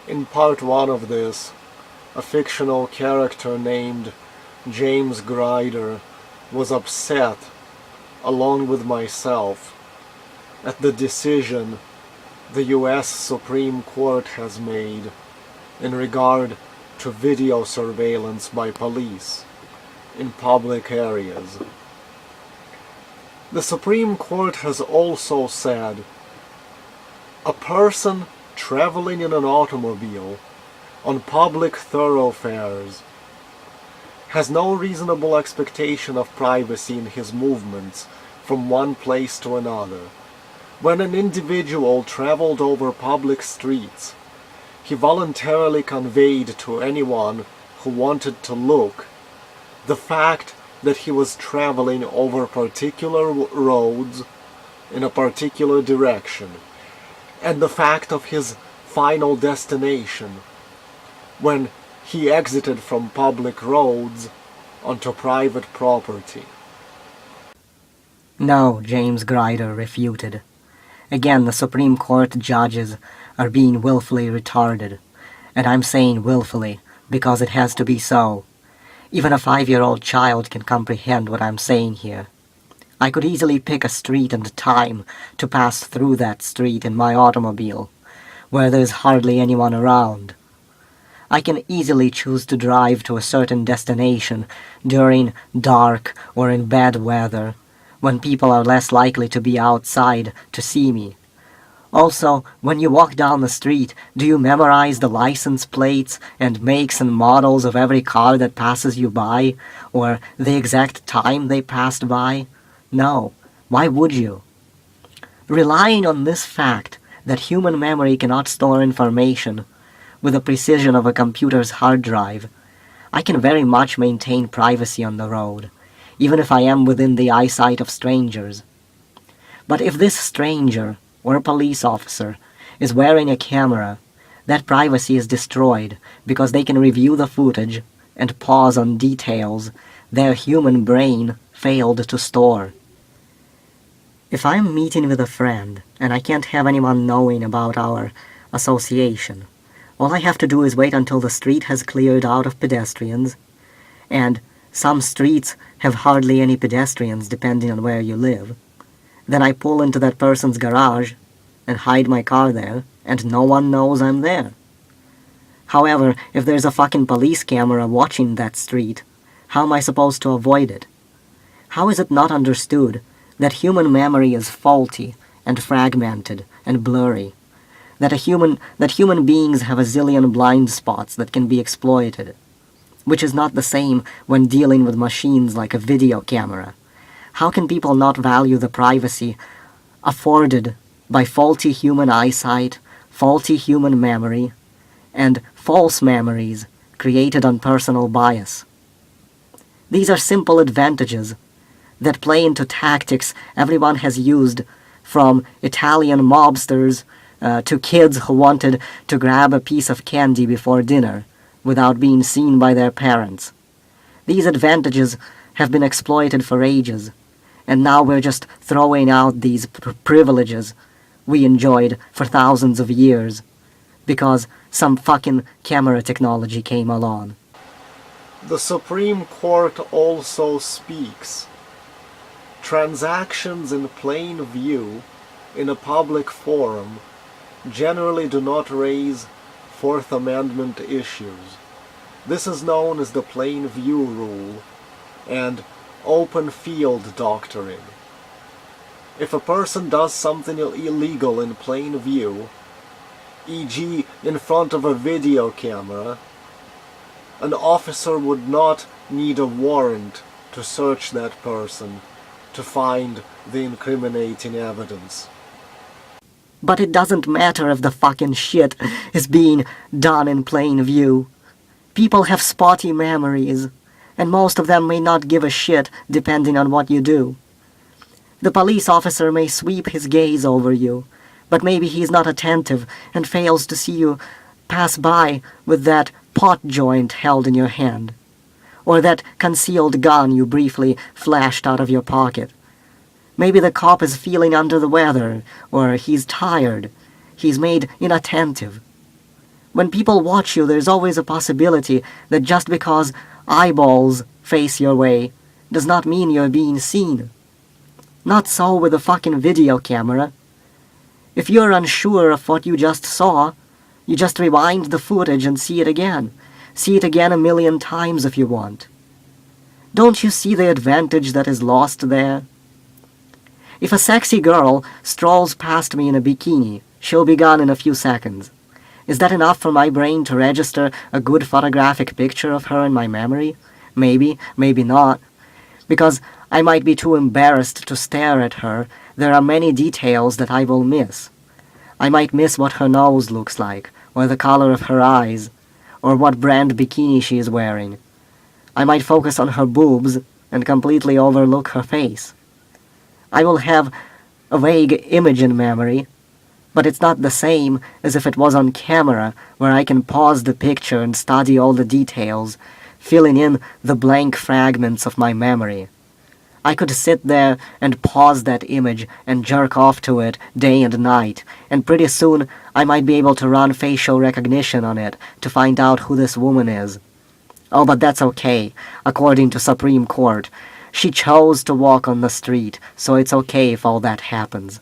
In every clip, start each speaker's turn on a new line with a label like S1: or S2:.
S1: In part one of this, a fictional character named James Grider was upset, along with myself, at the decision the US Supreme Court has made in regard to video surveillance by police in public areas. The Supreme Court has also said a person traveling in an automobile on public thoroughfares has no reasonable expectation of privacy in his movements from one place to another. When an individual traveled over public streets, he voluntarily conveyed to anyone who wanted to look the fact that he was traveling over particular roads in a particular direction, and the fact of his final destination when he exited from public roads onto private property.
S2: No, James Grider refuted. Again, the Supreme Court judges are being willfully retarded, and I'm saying willfully because it has to be so. Even a 5-year-old child can comprehend what I'm saying here. I could easily pick a street and time to pass through that street in my automobile, where there's hardly anyone around. I can easily choose to drive to a certain destination during dark or in bad weather, when people are less likely to be outside to see me. Also, when you walk down the street, do you memorize the license plates and makes and models of every car that passes you by, or the exact time they passed by? No. Why would you? Relying on this fact that human memory cannot store information with the precision of a computer's hard drive, I can very much maintain privacy on the road, even if I am within the eyesight of strangers. But if this stranger, or a police officer, is wearing a camera, that privacy is destroyed because they can review the footage and pause on details their human brain failed to store. If I'm meeting with a friend and I can't have anyone knowing about our association, all I have to do is wait until the street has cleared out of pedestrians, and some streets have hardly any pedestrians depending on where you live. Then I pull into that person's garage and hide my car there, and no one knows I'm there. However, if there's a fucking police camera watching that street, how am I supposed to avoid it? How is it not understood that human memory is faulty and fragmented and blurry? That human beings have a zillion blind spots that can be exploited, which is not the same when dealing with machines like a video camera. How can people not value the privacy afforded by faulty human eyesight, faulty human memory, and false memories created on personal bias? These are simple advantages that play into tactics everyone has used, from Italian mobsters to kids who wanted to grab a piece of candy before dinner without being seen by their parents. These advantages have been exploited for ages, and now we're just throwing out these privileges we enjoyed for thousands of years because some fucking camera technology came along.
S1: The Supreme Court also speaks. Transactions in plain view in a public forum generally do not raise Fourth Amendment issues. This is known as the plain view rule and open field doctrine. If a person does something illegal in plain view, e.g. in front of a video camera, an officer would not need a warrant to search that person to find the incriminating evidence.
S2: But it doesn't matter if the fucking shit is being done in plain view. People have spotty memories, and most of them may not give a shit depending on what you do. The police officer may sweep his gaze over you, but maybe he's not attentive and fails to see you pass by with that pot joint held in your hand, or that concealed gun you briefly flashed out of your pocket. Maybe the cop is feeling under the weather, or he's tired. He's made inattentive. When people watch you, there's always a possibility that just because eyeballs face your way does not mean you're being seen. Not so with a fucking video camera. If you're unsure of what you just saw, you just rewind the footage and see it again. See it again 1,000,000 times if you want. Don't you see the advantage that is lost there? If a sexy girl strolls past me in a bikini, she'll be gone in a few seconds. Is that enough for my brain to register a good photographic picture of her in my memory? Maybe, maybe not. Because I might be too embarrassed to stare at her, there are many details that I will miss. I might miss what her nose looks like, or the color of her eyes, or what brand bikini she is wearing. I might focus on her boobs and completely overlook her face. I will have a vague image in memory, but it's not the same as if it was on camera, where I can pause the picture and study all the details, filling in the blank fragments of my memory. I could sit there and pause that image and jerk off to it day and night, and pretty soon I might be able to run facial recognition on it to find out who this woman is. Oh, but that's okay, according to Supreme Court. She chose to walk on the street, so it's okay if all that happens.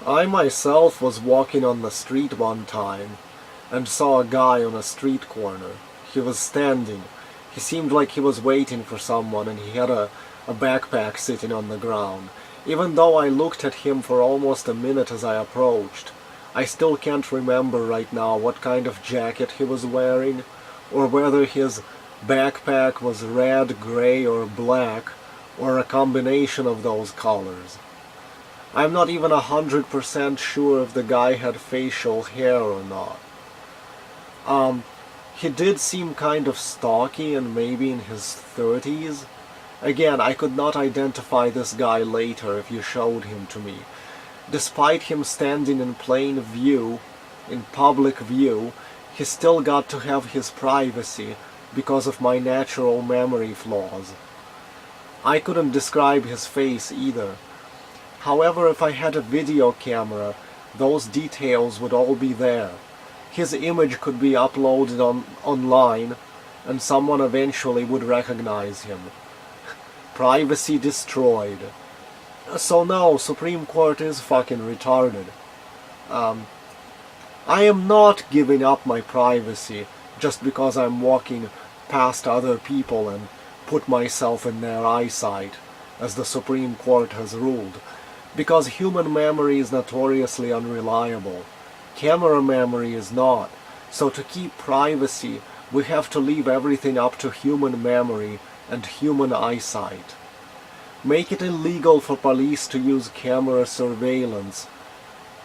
S1: I myself was walking on the street one time and saw a guy on a street corner. He was standing. He seemed like he was waiting for someone, and he had a backpack sitting on the ground. Even though I looked at him for almost a minute as I approached, I still can't remember right now what kind of jacket he was wearing, or whether his backpack was red, gray, or black, or a combination of those colors. I'm not even 100% sure if the guy had facial hair or not. He did seem kind of stocky and maybe in his 30s. Again, I could not identify this guy later if you showed him to me. Despite him standing in plain view, in public view, he still got to have his privacy because of my natural memory flaws. I couldn't describe his face either. However, if I had a video camera, those details would all be there. His image could be uploaded online, and someone eventually would recognize him. Privacy destroyed. So no, Supreme Court is fucking retarded. I am not giving up my privacy just because I'm walking past other people and put myself in their eyesight, as the Supreme Court has ruled. Because human memory is notoriously unreliable. Camera memory is not. So to keep privacy, we have to leave everything up to human memory and human eyesight. Make it illegal for police to use camera surveillance,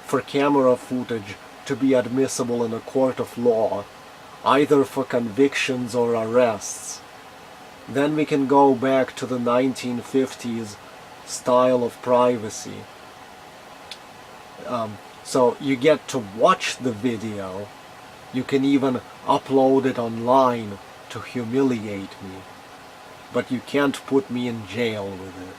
S1: for camera footage to be admissible in a court of law, either for convictions or arrests. Then we can go back to the 1950s style of privacy. So you get to watch the video. You can even upload it online to humiliate me. But you can't put me in jail with it.